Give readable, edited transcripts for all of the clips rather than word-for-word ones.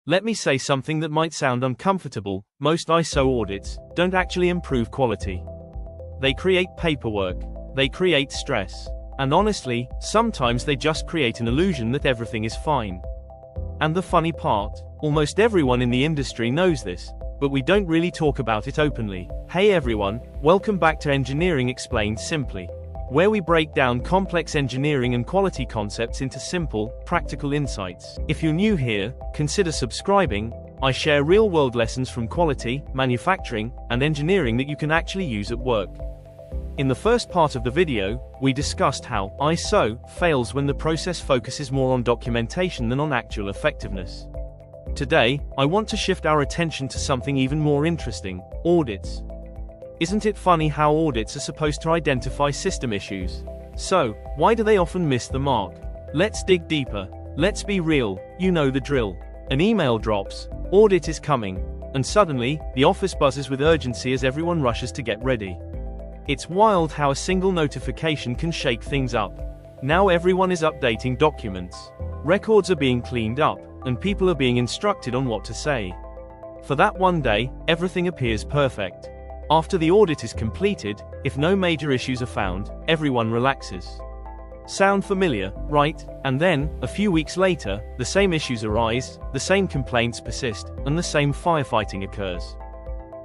Let me say something that might sound uncomfortable: most ISO audits don't actually improve quality. They create paperwork, they create stress, and honestly, sometimes they just create an illusion that everything is fine. And the funny part, almost everyone in the industry knows this, but we don't really talk about it openly. Hey everyone, welcome back to Engineering Explained Simply, where we break down complex engineering and quality concepts into simple, practical insights. If you're new here, consider subscribing. I share real-world lessons from quality, manufacturing, and engineering that you can actually use at work. In the first part of the video, we discussed how ISO fails when the process focuses more on documentation than on actual effectiveness. Today, I want to shift our attention to something even more interesting: audits. Isn't it funny how audits are supposed to identify system issues? So, why do they often miss the mark? Let's dig deeper. Let's be real, you know the drill. An email drops, audit is coming, and suddenly, the office buzzes with urgency as everyone rushes to get ready. It's wild how a single notification can shake things up. Now everyone is updating documents. Records are being cleaned up, and people are being instructed on what to say. For that one day, everything appears perfect. After the audit is completed, if no major issues are found, everyone relaxes. Sound familiar, right? And then, a few weeks later, the same issues arise, the same complaints persist, and the same firefighting occurs.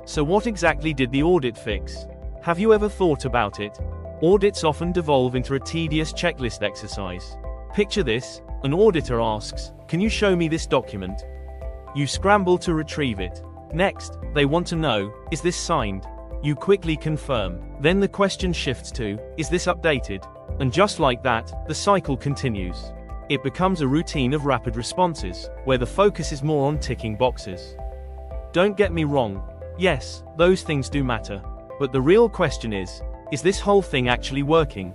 So what exactly did the audit fix? Have you ever thought about it? Audits often devolve into a tedious checklist exercise. Picture this: an auditor asks, "Can you show me this document?" You scramble to retrieve it. Next, they want to know, "Is this signed?" You quickly confirm. Then the question shifts to, "Is this updated?" And just like that, the cycle continues. It becomes a routine of rapid responses, where the focus is more on ticking boxes. Don't get me wrong. Yes, those things do matter. But the real question is this whole thing actually working?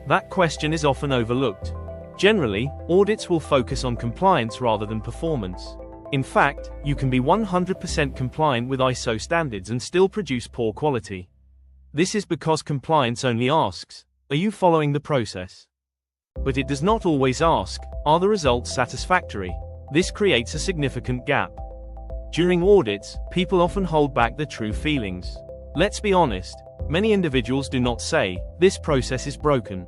That question is often overlooked. Generally, audits will focus on compliance rather than performance. In fact, you can be 100% compliant with ISO standards and still produce poor quality. This is because compliance only asks, "Are you following the process?" But it does not always ask, "Are the results satisfactory?" This creates a significant gap. During audits, people often hold back their true feelings. Let's be honest, many individuals do not say, "This process is broken."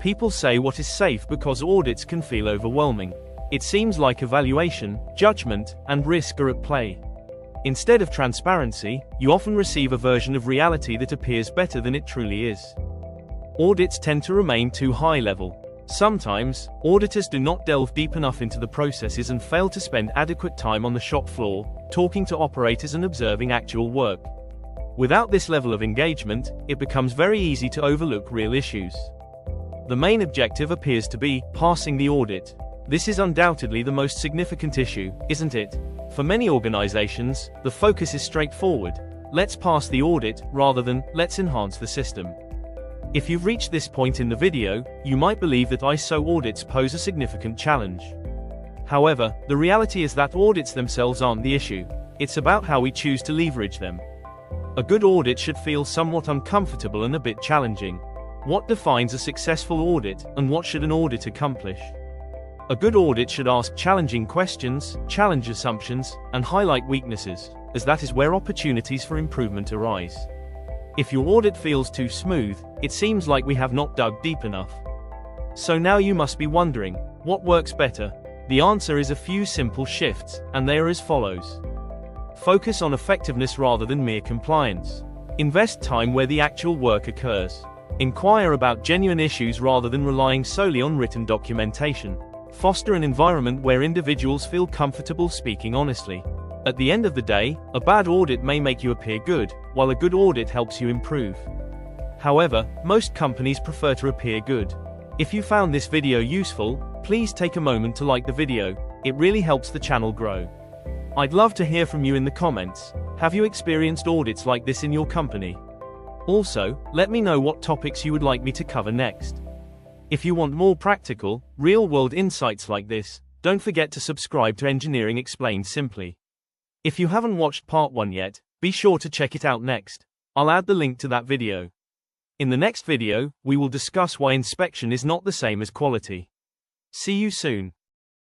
People say what is safe because audits can feel overwhelming. It seems like evaluation, judgment, and risk are at play. Instead of transparency, you often receive a version of reality that appears better than it truly is. Audits tend to remain too high level. Sometimes, auditors do not delve deep enough into the processes and fail to spend adequate time on the shop floor, talking to operators and observing actual work. Without this level of engagement, it becomes very easy to overlook real issues. The main objective appears to be passing the audit. This is undoubtedly the most significant issue, isn't it? For many organizations, the focus is straightforward: let's pass the audit, rather than let's enhance the system. If you've reached this point in the video, you might believe that ISO audits pose a significant challenge. However, the reality is that audits themselves aren't the issue. It's about how we choose to leverage them. A good audit should feel somewhat uncomfortable and a bit challenging. What defines a successful audit, and what should an audit accomplish? A good audit should ask challenging questions, challenge assumptions, and highlight weaknesses, as that is where opportunities for improvement arise. If your audit feels too smooth, it seems like we have not dug deep enough. So now you must be wondering, what works better? The answer is a few simple shifts, and they are as follows. Focus on effectiveness rather than mere compliance. Invest time where the actual work occurs. Inquire about genuine issues rather than relying solely on written documentation. Foster an environment where individuals feel comfortable speaking honestly. At the end of the day, a bad audit may make you appear good, while a good audit helps you improve. However, most companies prefer to appear good. If you found this video useful, please take a moment to like the video. It really helps the channel grow. I'd love to hear from you in the comments. Have you experienced audits like this in your company? Also, let me know what topics you would like me to cover next. If you want more practical, real-world insights like this, don't forget to subscribe to Engineering Explained Simply. If you haven't watched part 1 yet, be sure to check it out next. I'll add the link to that video. In the next video, we will discuss why inspection is not the same as quality. See you soon.